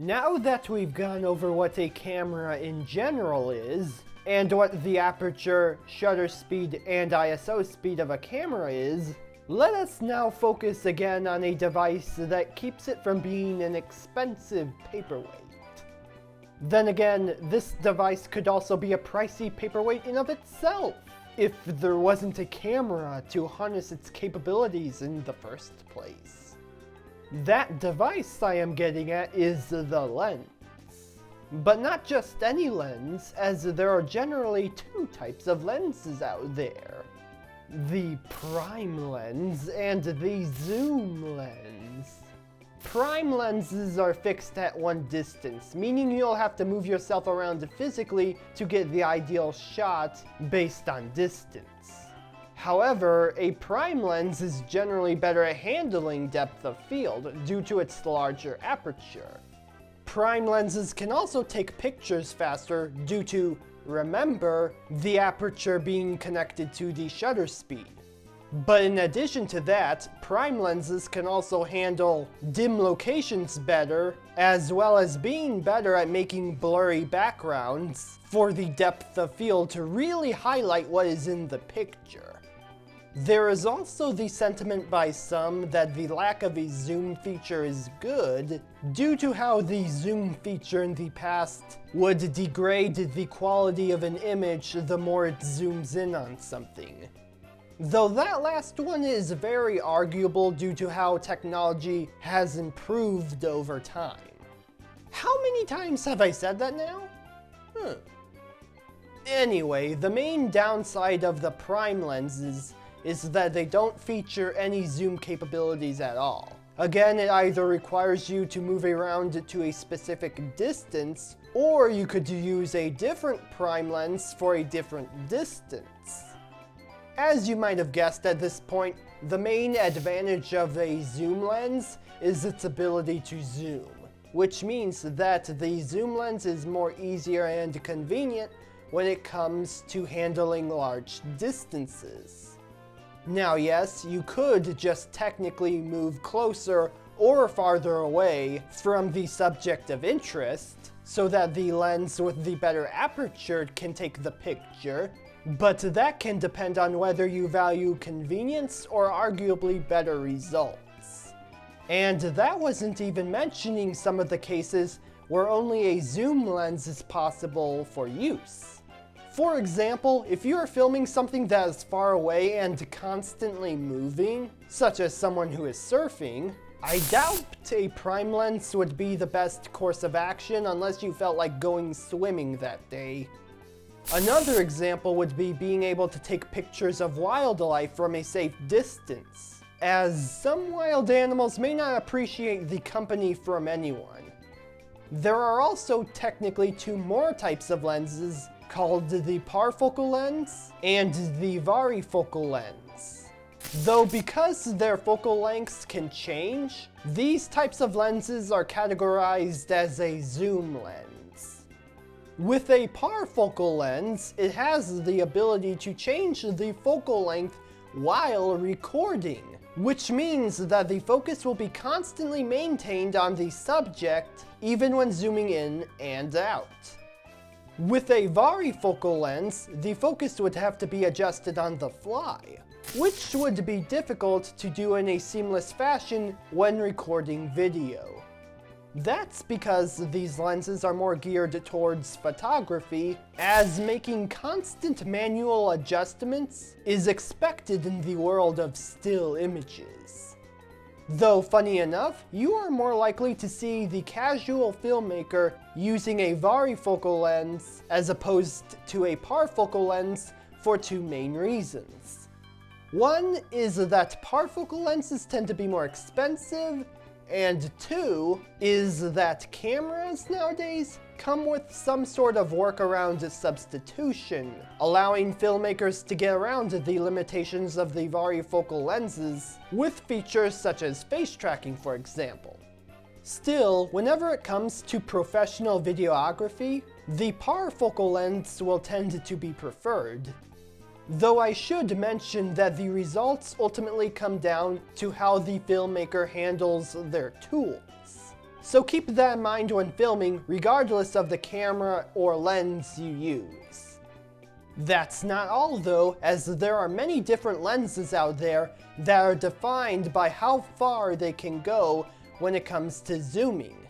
Now that we've gone over what a camera in general is, and what the aperture, shutter speed, and ISO speed of a camera is, let us now focus again on a device that keeps it from being an expensive paperweight. Then again, this device could also be a pricey paperweight in of itself, if there wasn't a camera to harness its capabilities in the first place. That device I am getting at is the lens. But not just any lens, as there are generally two types of lenses out there. The prime lens and the zoom lens. Prime lenses are fixed at one distance, meaning you'll have to move yourself around physically to get the ideal shot based on distance. However, a prime lens is generally better at handling depth of field due to its larger aperture. Prime lenses can also take pictures faster due to, remember, the aperture being connected to the shutter speed. But in addition to that, prime lenses can also handle dim locations better, as well as being better at making blurry backgrounds for the depth of field to really highlight what is in the picture. There is also the sentiment by some that the lack of a zoom feature is good, due to how the zoom feature in the past would degrade the quality of an image the more it zooms in on something. Though that last one is very arguable due to how technology has improved over time. How many times have I said that now? Anyway, the main downside of the prime lenses is that they don't feature any zoom capabilities at all. Again, it either requires you to move around to a specific distance, or you could use a different prime lens for a different distance. As you might have guessed at this point, the main advantage of a zoom lens is its ability to zoom, which means that the zoom lens is more easier and convenient when it comes to handling large distances. Now yes, you could just technically move closer or farther away from the subject of interest so that the lens with the better aperture can take the picture, but that can depend on whether you value convenience or arguably better results. And that wasn't even mentioning some of the cases where only a zoom lens is possible for use. For example, if you are filming something that is far away and constantly moving, such as someone who is surfing, I doubt a prime lens would be the best course of action unless you felt like going swimming that day. Another example would be being able to take pictures of wildlife from a safe distance, as some wild animals may not appreciate the company from anyone. There are also technically two more types of lenses, called the parfocal lens and the varifocal lens. Though because their focal lengths can change, these types of lenses are categorized as a zoom lens. With a parfocal lens, it has the ability to change the focal length while recording, which means that the focus will be constantly maintained on the subject even when zooming in and out. With a varifocal lens, the focus would have to be adjusted on the fly, which would be difficult to do in a seamless fashion when recording video. That's because these lenses are more geared towards photography, as making constant manual adjustments is expected in the world of still images. Though funny enough, you are more likely to see the casual filmmaker using a varifocal lens as opposed to a parfocal lens for two main reasons. One is that parfocal lenses tend to be more expensive, and two is that cameras nowadays come with some sort of workaround substitution, allowing filmmakers to get around the limitations of the varifocal lenses with features such as face tracking, for example. Still, whenever it comes to professional videography, the parfocal lens will tend to be preferred. Though I should mention that the results ultimately come down to how the filmmaker handles their tools. So keep that in mind when filming, regardless of the camera or lens you use. That's not all though, as there are many different lenses out there that are defined by how far they can go when it comes to zooming.